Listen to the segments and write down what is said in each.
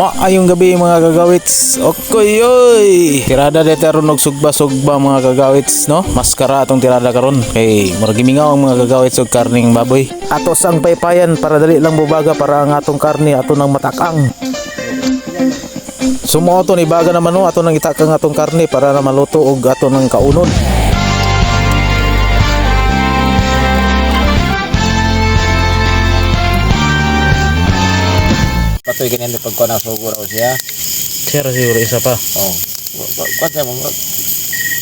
Maayong gabi mga kagawits. Okay oy. Tirada dito ron og sugba-sugba mga kagawits no. Maskara atong tirada karon kay murag gimingaw ang mga kagawits og karning baboy. Ato sang paypayan para dali lang bubaga para ang atong karne ato nang matakang. Sumo ato ni baga naman no ato nang itakang atong karne para na maluto og ato nang kaunod. Patoy ganyan pagkuha na suguro siya. Sira siguro isa pa. Oh. Kuha siya mo.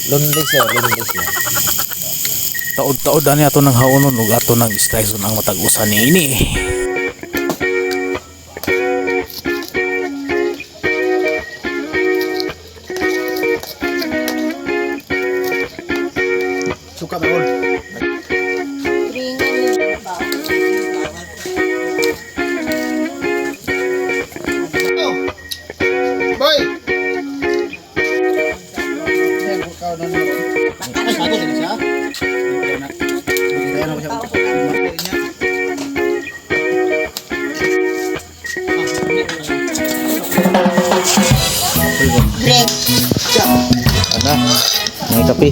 Lundig siya. Taod-taod ani ato nang haunon ug ato nang slice ang matag usa niini. Suka ba kon? Boy. Ana, may kape.